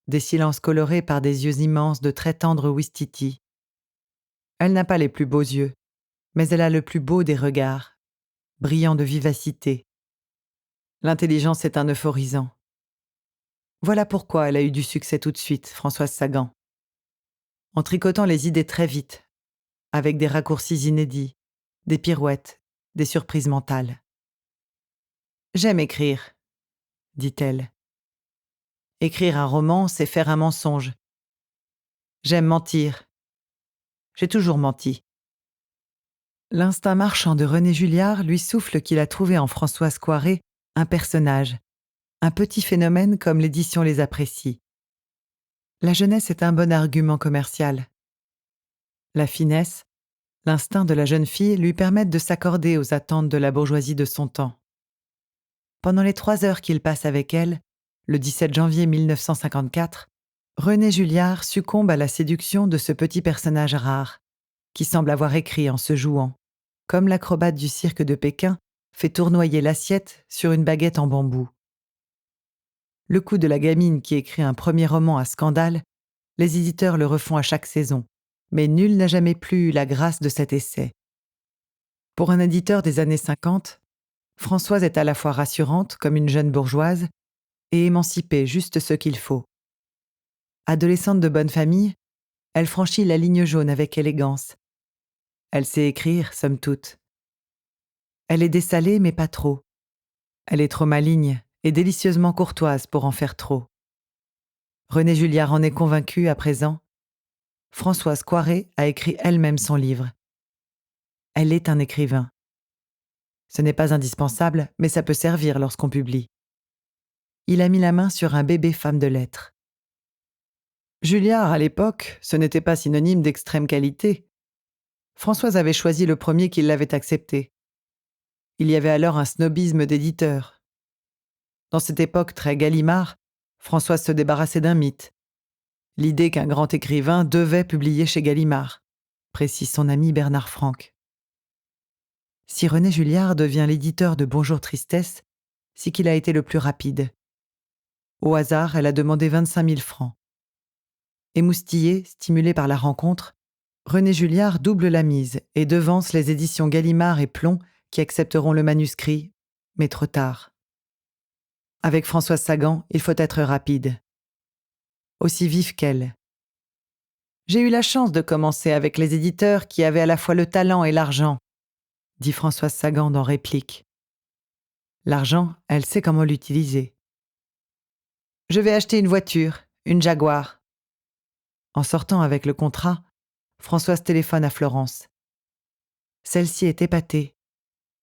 des silences colorés par des yeux immenses de très tendres ouistiti. Elle n'a pas les plus beaux yeux, mais elle a le plus beau des regards, brillant de vivacité. L'intelligence est un euphorisant. Voilà pourquoi elle a eu du succès tout de suite, Françoise Sagan. En tricotant les idées très vite, avec des raccourcis inédits, des pirouettes, des surprises mentales. « J'aime écrire », dit-elle. Écrire un roman, c'est faire un mensonge. J'aime mentir. J'ai toujours menti. L'instinct marchand de René Julliard lui souffle qu'il a trouvé en Françoise Coiré un personnage, un petit phénomène comme l'édition les apprécie. La jeunesse est un bon argument commercial. La finesse, L'instinct de la jeune fille lui permet de s'accorder aux attentes de la bourgeoisie de son temps. Pendant les 3 heures qu'il passe avec elle, le 17 janvier 1954, René Julliard succombe à la séduction de ce petit personnage rare, qui semble avoir écrit en se jouant, comme l'acrobate du cirque de Pékin fait tournoyer l'assiette sur une baguette en bambou. Le coup de la gamine qui écrit un premier roman à scandale, les éditeurs le refont à chaque saison, mais nul n'a jamais plus eu la grâce de cet essai. Pour un éditeur des années 50, Françoise est à la fois rassurante comme une jeune bourgeoise et émancipée juste ce qu'il faut. Adolescente de bonne famille, elle franchit la ligne jaune avec élégance. Elle sait écrire, somme toute. Elle est dessalée, mais pas trop. Elle est trop maligne et délicieusement courtoise pour en faire trop. René Julliard en est convaincu à présent. Françoise Coiré a écrit elle-même son livre. Elle est un écrivain. Ce n'est pas indispensable, mais ça peut servir lorsqu'on publie. Il a mis la main sur un bébé femme de lettres. Julliard, à l'époque, ce n'était pas synonyme d'extrême qualité. Françoise avait choisi le premier qui l'avait accepté. Il y avait alors un snobisme d'éditeur. Dans cette époque très Gallimard, Françoise se débarrassait d'un mythe. L'idée qu'un grand écrivain devait publier chez Gallimard, précise son ami Bernard Franck. Si René Julliard devient l'éditeur de Bonjour Tristesse, c'est qu'il a été le plus rapide. Au hasard, elle a demandé 25 000 francs. Émoustillé, stimulé par la rencontre, René Julliard double la mise et devance les éditions Gallimard et Plomb qui accepteront le manuscrit, mais trop tard. Avec Françoise Sagan, il faut être rapide. Aussi vif qu'elle. J'ai eu la chance de commencer avec les éditeurs qui avaient à la fois le talent et l'argent, dit Françoise Sagan dans Réplique. L'argent, elle sait comment l'utiliser. Je vais acheter une voiture, une Jaguar. En sortant avec le contrat, Françoise téléphone à Florence. Celle-ci est épatée.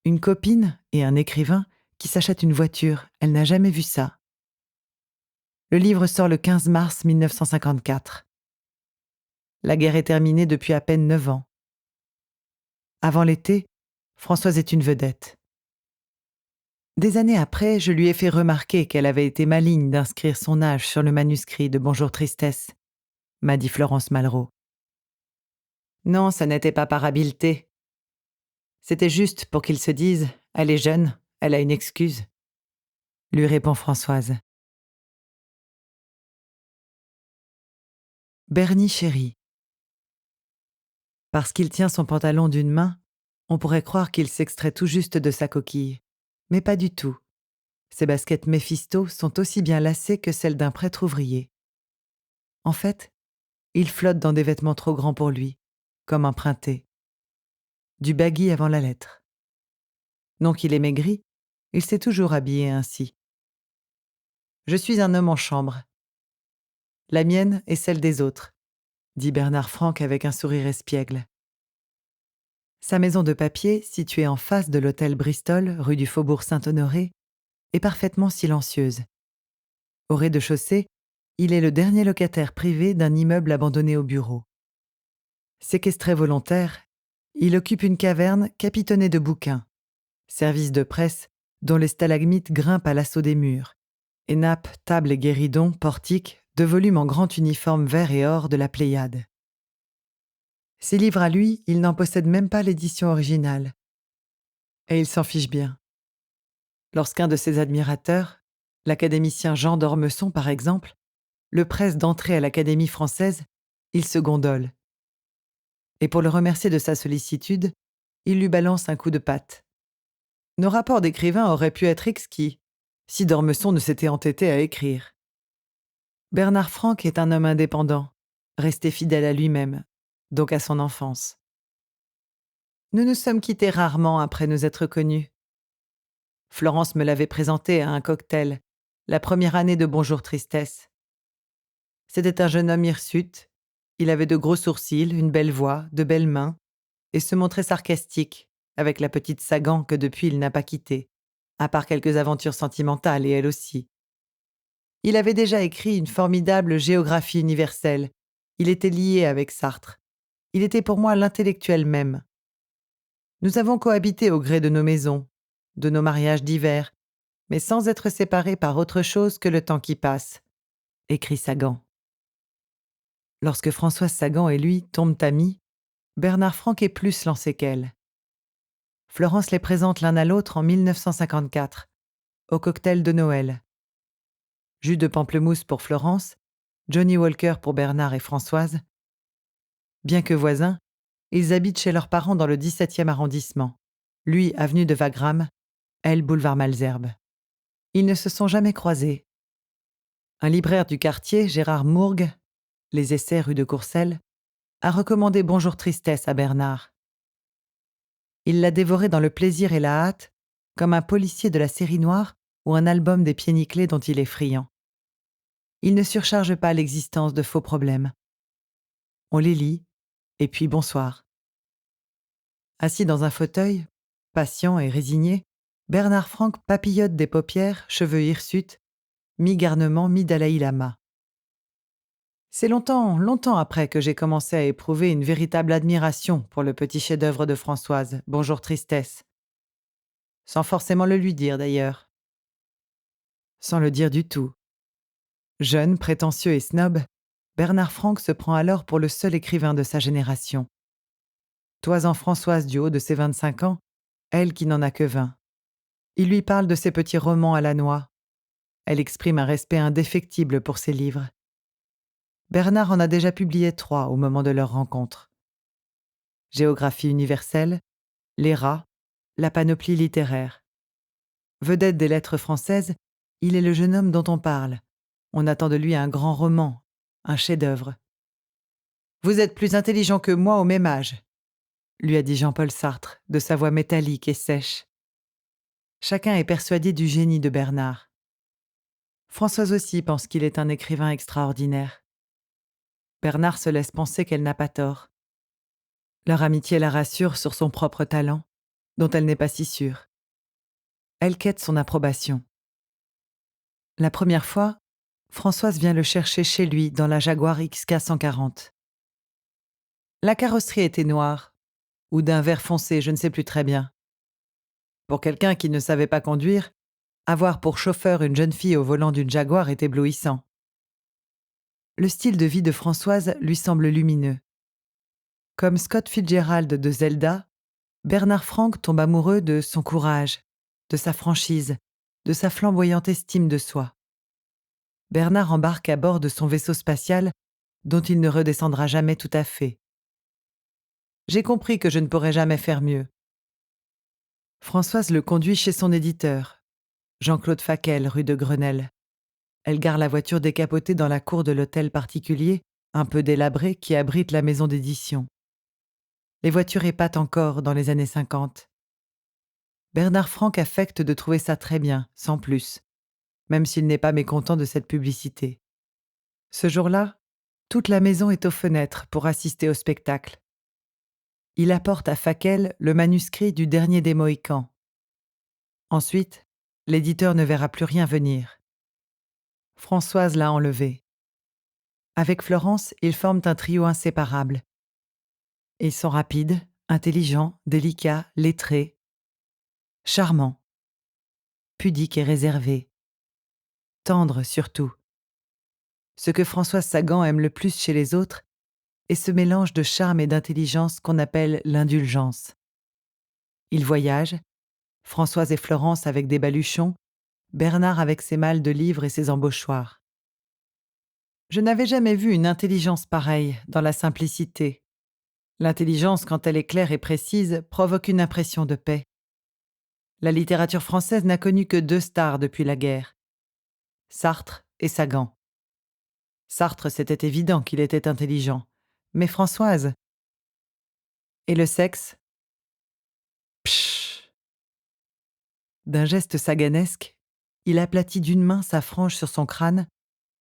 Une copine et un écrivain qui s'achètent une voiture, elle n'a jamais vu ça. Le livre sort le 15 mars 1954. La guerre est terminée depuis à peine 9 ans. Avant l'été, Françoise est une vedette. Des années après, je lui ai fait remarquer qu'elle avait été maligne d'inscrire son âge sur le manuscrit de Bonjour Tristesse, m'a dit Florence Malraux. Non, ça n'était pas par habileté. C'était juste pour qu'ils se disent « Elle est jeune, elle a une excuse », lui répond Françoise. Bernie chéri. Parce qu'il tient son pantalon d'une main, on pourrait croire qu'il s'extrait tout juste de sa coquille. Mais pas du tout. Ses baskets Méphisto sont aussi bien lacées que celles d'un prêtre ouvrier. En fait, il flotte dans des vêtements trop grands pour lui, comme empruntés. Du baggy avant la lettre. Non qu'il est maigri, il s'est toujours habillé ainsi. Je suis un homme en chambre. La mienne est celle des autres, dit Bernard Franck avec un sourire espiègle. Sa maison de papier, située en face de l'hôtel Bristol, rue du Faubourg Saint-Honoré, est parfaitement silencieuse. Au rez-de-chaussée, il est le dernier locataire privé d'un immeuble abandonné aux bureaux. Séquestré volontaire, il occupe une caverne capitonnée de bouquins, service de presse dont les stalagmites grimpent à l'assaut des murs, et nappes, tables et guéridons, portiques, de volumes en grand uniforme vert et or de la Pléiade. Ses livres à lui, il n'en possède même pas l'édition originale. Et il s'en fiche bien. Lorsqu'un de ses admirateurs, l'académicien Jean d'Ormesson par exemple, le presse d'entrer à l'Académie française, il se gondole. Et pour le remercier de sa sollicitude, il lui balance un coup de patte. Nos rapports d'écrivains auraient pu être exquis, si d'Ormesson ne s'était entêté à écrire. Bernard Franck est un homme indépendant, resté fidèle à lui-même, donc à son enfance. Nous nous sommes quittés rarement après nous être connus. Florence me l'avait présenté à un cocktail, la première année de Bonjour Tristesse. C'était un jeune homme hirsute, il avait de gros sourcils, une belle voix, de belles mains, et se montrait sarcastique, avec la petite Sagan que depuis il n'a pas quittée, à part quelques aventures sentimentales et elle aussi. Il avait déjà écrit une formidable géographie universelle, il était lié avec Sartre. Il était pour moi l'intellectuel même, Nous avons cohabité au gré de nos maisons, de nos mariages divers, mais sans être séparés par autre chose que le temps qui passe, écrit Sagan. Lorsque Françoise Sagan et lui tombent amis, Bernard Franck est plus lancé qu'elle. Florence les présente l'un à l'autre en 1954, au cocktail de Noël. Jus de pamplemousse pour Florence, Johnny Walker pour Bernard et Françoise. Bien que voisins, ils habitent chez leurs parents dans le 17e arrondissement, lui avenue de Wagram, elle boulevard Malesherbes. Ils ne se sont jamais croisés. Un libraire du quartier, Gérard Mourgue, Les Essais rue de Courcelles, a recommandé Bonjour Tristesse à Bernard. Il l'a dévoré dans le plaisir et la hâte, comme un policier de la série noire ou un album des pieds nickelés dont il est friand. Il ne surcharge pas l'existence de faux problèmes. On les lit, et puis bonsoir. Assis dans un fauteuil, patient et résigné, Bernard Franck papillote des paupières, cheveux hirsutes, mi-garnement, mi-Dalaï Lama. C'est longtemps, longtemps après que j'ai commencé à éprouver une véritable admiration pour le petit chef-d'œuvre de Françoise, Bonjour Tristesse. Sans forcément le lui dire d'ailleurs. Sans le dire du tout. Jeune, prétentieux et snob, Bernard Franck se prend alors pour le seul écrivain de sa génération. Toisant Françoise du haut de ses 25 ans, elle qui n'en a que 20. Il lui parle de ses petits romans à la noix. Elle exprime un respect indéfectible pour ses livres. Bernard en a déjà publié 3 au moment de leur rencontre. Géographie universelle, Les rats, La panoplie littéraire. Vedette des lettres françaises, il est le jeune homme dont on parle. On attend de lui un grand roman, un chef-d'œuvre. « Vous êtes plus intelligent que moi au même âge », lui a dit Jean-Paul Sartre, de sa voix métallique et sèche. Chacun est persuadé du génie de Bernard. Françoise aussi pense qu'il est un écrivain extraordinaire. Bernard se laisse penser qu'elle n'a pas tort. Leur amitié la rassure sur son propre talent, dont elle n'est pas si sûre. Elle quête son approbation. La première fois, Françoise vient le chercher chez lui dans la Jaguar XK 140. La carrosserie était noire, ou d'un vert foncé, je ne sais plus très bien. Pour quelqu'un qui ne savait pas conduire, avoir pour chauffeur une jeune fille au volant d'une Jaguar est éblouissant. Le style de vie de Françoise lui semble lumineux. Comme Scott Fitzgerald de Zelda, Bernard Franck tombe amoureux de son courage, de sa franchise, de sa flamboyante estime de soi. Bernard embarque à bord de son vaisseau spatial dont il ne redescendra jamais tout à fait. J'ai compris que je ne pourrais jamais faire mieux. Françoise le conduit chez son éditeur, Jean-Claude Fackel, rue de Grenelle. Elle gare la voiture décapotée dans la cour de l'hôtel particulier, un peu délabré, qui abrite la maison d'édition. Les voitures épatent encore dans les années 50. Bernard Franck affecte de trouver ça très bien, sans plus, même s'il n'est pas mécontent de cette publicité. Ce jour-là, toute la maison est aux fenêtres pour assister au spectacle. Il apporte à Fackel le manuscrit du Dernier des Mohicans. Ensuite, l'éditeur ne verra plus rien venir. Françoise l'a enlevé. Avec Florence, ils forment un trio inséparable. Ils sont rapides, intelligents, délicats, lettrés, charmants, pudiques et réservés, tendres surtout. Ce que Françoise Sagan aime le plus chez les autres est ce mélange de charme et d'intelligence qu'on appelle l'indulgence. Ils voyagent, Françoise et Florence avec des baluchons, Bernard avec ses malles de livres et ses embauchoirs. Je n'avais jamais vu une intelligence pareille dans la simplicité. L'intelligence, quand elle est claire et précise, provoque une impression de paix. La littérature française n'a connu que 2 stars depuis la guerre, Sartre et Sagan. Sartre, c'était évident qu'il était intelligent, mais Françoise. Et le sexe ? Pshh. D'un geste saganesque, il aplatit d'une main sa frange sur son crâne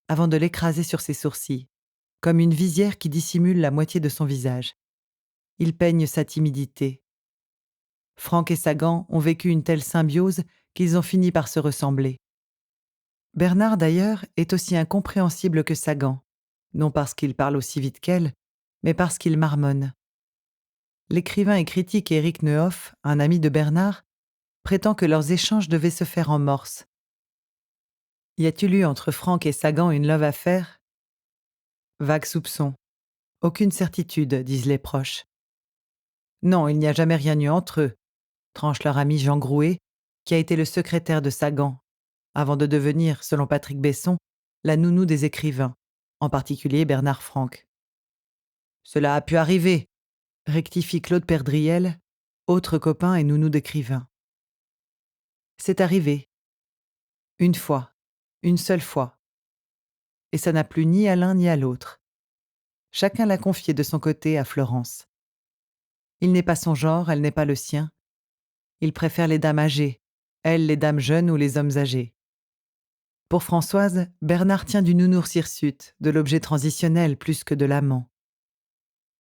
avant de l'écraser sur ses sourcils, comme une visière qui dissimule la moitié de son visage. Il peigne sa timidité. Franck et Sagan ont vécu une telle symbiose qu'ils ont fini par se ressembler. Bernard, d'ailleurs, est aussi incompréhensible que Sagan, non parce qu'il parle aussi vite qu'elle, mais parce qu'il marmonne. L'écrivain et critique Éric Neuhoff, un ami de Bernard, prétend que leurs échanges devaient se faire en morse. Y a-t-il eu entre Franck et Sagan une love affaire? Vague soupçon. Aucune certitude, disent les proches. Non, il n'y a jamais rien eu entre eux, tranche leur ami Jean Grouet, qui a été le secrétaire de Sagan, avant de devenir, selon Patrick Besson, la nounou des écrivains, en particulier Bernard Franck. Cela a pu arriver, rectifie Claude Perdriel, autre copain et nounou d'écrivain. C'est arrivé. Une fois. Une seule fois. Et ça n'a plu ni à l'un ni à l'autre. Chacun l'a confié de son côté à Florence. Il n'est pas son genre, elle n'est pas le sien. Il préfère les dames âgées, elle les dames jeunes ou les hommes âgés. Pour Françoise, Bernard tient du nounours hirsute, de l'objet transitionnel plus que de l'amant.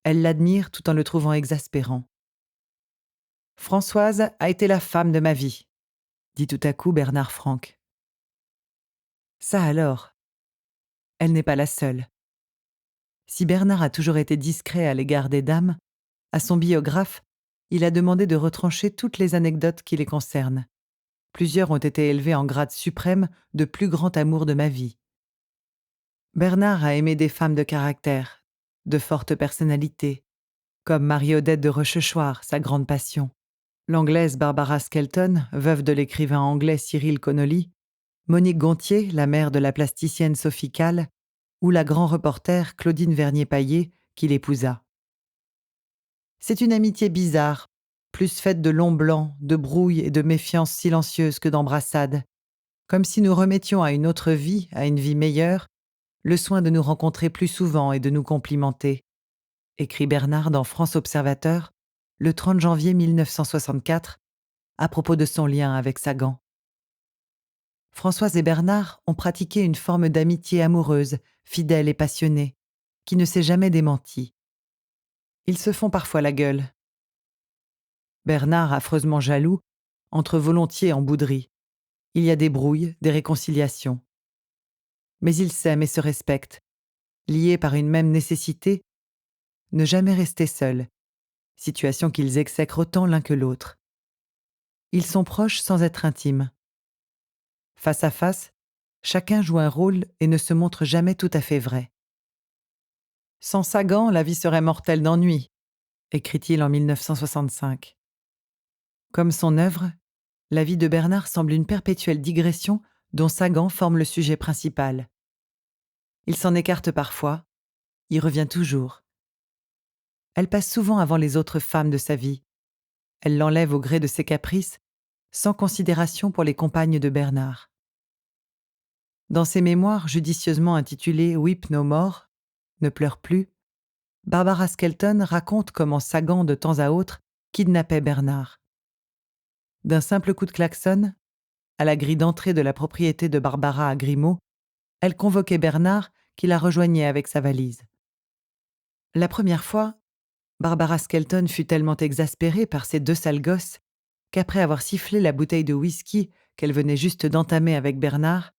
Elle l'admire tout en le trouvant exaspérant. Françoise a été la femme de ma vie, dit tout à coup Bernard Franck. Ça alors, elle n'est pas la seule. Si Bernard a toujours été discret à l'égard des dames, à son biographe, il a demandé de retrancher toutes les anecdotes qui les concernent. Plusieurs ont été élevés en grade suprême de plus grand amour de ma vie. Bernard a aimé des femmes de caractère, de forte personnalité, comme Marie-Odette de Rochechouart, sa grande passion, l'anglaise Barbara Skelton, veuve de l'écrivain anglais Cyril Connolly, Monique Gontier, la mère de la plasticienne Sophie Calle, ou la grand reporter Claudine Vernier-Paillé, qui l'épousa. C'est une amitié bizarre, plus faite de longs blancs, de brouilles et de méfiances silencieuses que d'embrassades, comme si nous remettions à une autre vie, à une vie meilleure, le soin de nous rencontrer plus souvent et de nous complimenter, écrit Bernard dans France Observateur, le 30 janvier 1964, à propos de son lien avec Sagan. Françoise et Bernard ont pratiqué une forme d'amitié amoureuse, fidèle et passionnée, qui ne s'est jamais démentie. Ils se font parfois la gueule. Bernard, affreusement jaloux, entre volontiers en bouderie. Il y a des brouilles, des réconciliations. Mais ils s'aiment et se respectent, liés par une même nécessité, ne jamais rester seuls, situation qu'ils exècrent autant l'un que l'autre. Ils sont proches sans être intimes. Face à face, chacun joue un rôle et ne se montre jamais tout à fait vrai. Sans Sagan, la vie serait mortelle d'ennui, écrit-il en 1965. Comme son œuvre, la vie de Bernard semble une perpétuelle digression dont Sagan forme le sujet principal. Il s'en écarte parfois, y revient toujours. Elle passe souvent avant les autres femmes de sa vie. Elle l'enlève au gré de ses caprices, sans considération pour les compagnes de Bernard. Dans ses mémoires judicieusement intitulées Weep No More, Ne pleure plus, Barbara Skelton raconte comment Sagan, de temps à autre, kidnappait Bernard. D'un simple coup de klaxon, à la grille d'entrée de la propriété de Barbara à Grimaud, elle convoquait Bernard qui la rejoignait avec sa valise. La première fois, Barbara Skelton fut tellement exaspérée par ces deux sales gosses qu'après avoir sifflé la bouteille de whisky qu'elle venait juste d'entamer avec Bernard,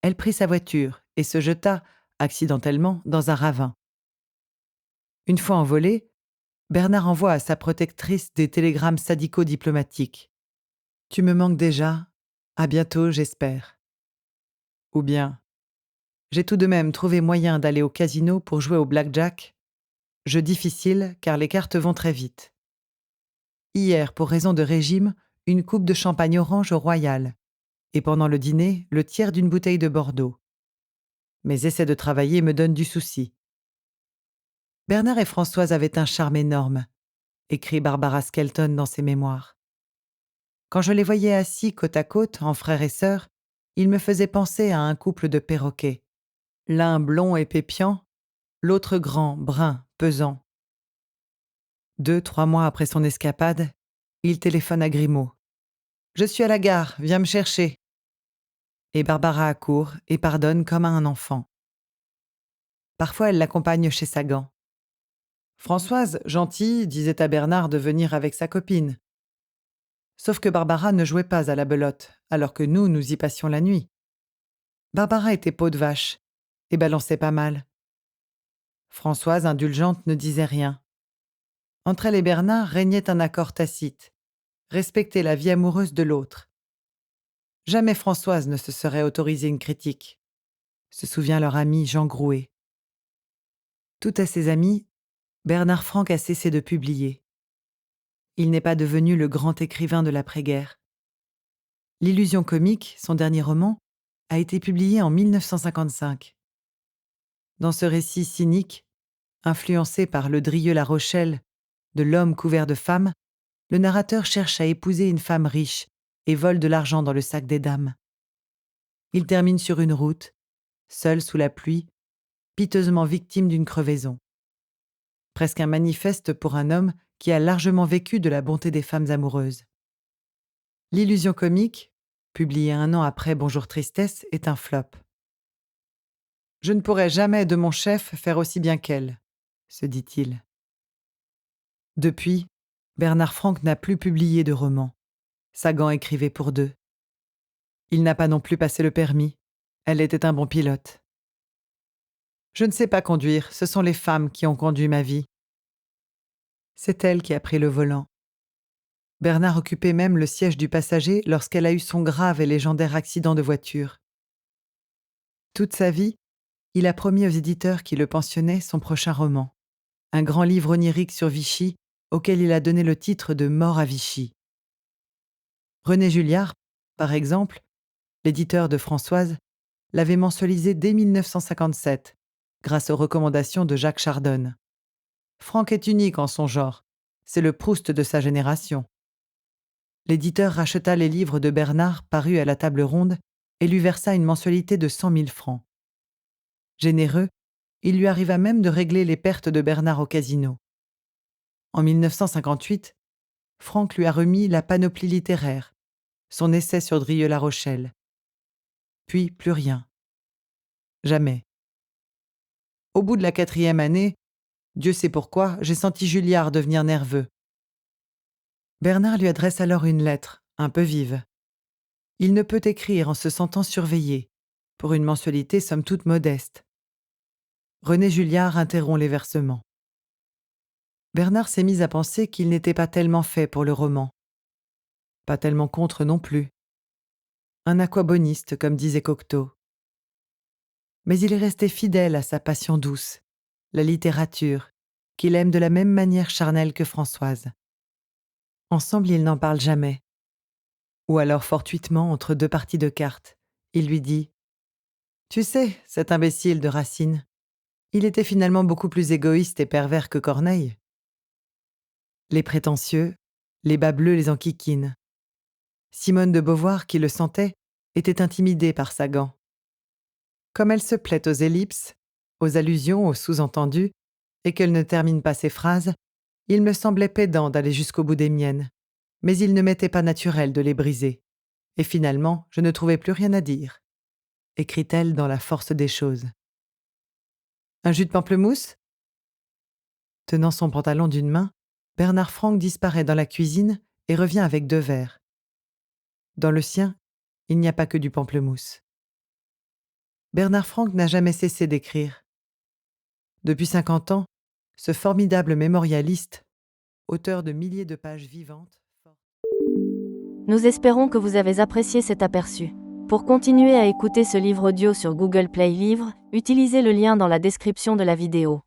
elle prit sa voiture et se jeta, accidentellement, dans un ravin. Une fois envolée, Bernard envoie à sa protectrice des télégrammes sadico-diplomatiques. « Tu me manques déjà, à bientôt, j'espère. » Ou bien « J'ai tout de même trouvé moyen d'aller au casino pour jouer au blackjack. Jeu difficile car les cartes vont très vite. Hier, pour raison de régime, une coupe de champagne orange au Royal. Et pendant le dîner, le tiers d'une bouteille de Bordeaux. Mes essais de travailler me donnent du souci. » Bernard et Françoise avaient un charme énorme, écrit Barbara Skelton dans ses mémoires. Quand je les voyais assis côte à côte, en frères et sœurs, ils me faisaient penser à un couple de perroquets. L'un blond et pépiant, l'autre grand, brun, pesant. 2-3 mois après son escapade, il téléphone à Grimaud. « Je suis à la gare, viens me chercher. » Et Barbara accourt et pardonne comme à un enfant. Parfois, elle l'accompagne chez Sagan. Françoise, gentille, disait à Bernard de venir avec sa copine. Sauf que Barbara ne jouait pas à la belote, alors que nous y passions la nuit. Barbara était peau de vache et balançait pas mal. Françoise, indulgente, ne disait rien. Entre elle et Bernard régnait un accord tacite, respecter la vie amoureuse de l'autre. Jamais Françoise ne se serait autorisé une critique, se souvient leur ami Jean Grouet. Tout à ses amis, Bernard Franck a cessé de publier. Il n'est pas devenu le grand écrivain de l'après-guerre. L'Illusion comique, son dernier roman, a été publié en 1955. Dans ce récit cynique, influencé par le Drieux La Rochelle de l'homme couvert de femmes, le narrateur cherche à épouser une femme riche et vole de l'argent dans le sac des dames. Il termine sur une route, seul sous la pluie, piteusement victime d'une crevaison. Presque un manifeste pour un homme qui a largement vécu de la bonté des femmes amoureuses. L'Illusion comique, publié un an après Bonjour Tristesse, est un flop. Je ne pourrai jamais de mon chef faire aussi bien qu'elle, se dit-il. Depuis, Bernard Franck n'a plus publié de romans. Sagan écrivait pour deux. Il n'a pas non plus passé le permis. Elle était un bon pilote. Je ne sais pas conduire, ce sont les femmes qui ont conduit ma vie. C'est elle qui a pris le volant. Bernard occupait même le siège du passager lorsqu'elle a eu son grave et légendaire accident de voiture. Toute sa vie, il a promis aux éditeurs qui le pensionnaient son prochain roman, un grand livre onirique sur Vichy auquel il a donné le titre de Mort à Vichy. René Julliard, par exemple, l'éditeur de Françoise, l'avait mensualisé dès 1957, grâce aux recommandations de Jacques Chardonne. Franck est unique en son genre, c'est le Proust de sa génération. L'éditeur racheta les livres de Bernard parus à la table ronde et lui versa une mensualité de 100 000 francs. Généreux, il lui arriva même de régler les pertes de Bernard au casino. En 1958, Franck lui a remis La Panoplie littéraire, son essai sur Drieux-La Rochelle. Puis plus rien. Jamais. Au bout de la 4e année, Dieu sait pourquoi, j'ai senti Julliard devenir nerveux. Bernard lui adresse alors une lettre, un peu vive. Il ne peut écrire en se sentant surveillé, pour une mensualité somme toute modeste. René Julliard interrompt les versements. Bernard s'est mis à penser qu'il n'était pas tellement fait pour le roman. Pas tellement contre non plus. Un aquaboniste, comme disait Cocteau. Mais il est resté fidèle à sa passion douce, la littérature, qu'il aime de la même manière charnelle que Françoise. Ensemble, ils n'en parlent jamais. Ou alors fortuitement, entre deux parties de cartes, il lui dit « Tu sais, cet imbécile de Racine, il était finalement beaucoup plus égoïste et pervers que Corneille. » Les prétentieux, les bas bleus les enquiquinent. Simone de Beauvoir, qui le sentait, était intimidée par Sagan. Comme elle se plaît aux ellipses, aux allusions, aux sous-entendus, et qu'elle ne termine pas ses phrases, il me semblait pédant d'aller jusqu'au bout des miennes, mais il ne m'était pas naturel de les briser. Et finalement, je ne trouvais plus rien à dire, écrit-elle dans La force des choses. Un jus de pamplemousse ? Tenant son pantalon d'une main, Bernard Franck disparaît dans la cuisine et revient avec 2 verres. Dans le sien, il n'y a pas que du pamplemousse. Bernard Franck n'a jamais cessé d'écrire. Depuis 50 ans, ce formidable mémorialiste, auteur de milliers de pages vivantes. Nous espérons que vous avez apprécié cet aperçu. Pour continuer à écouter ce livre audio sur Google Play Livres, utilisez le lien dans la description de la vidéo.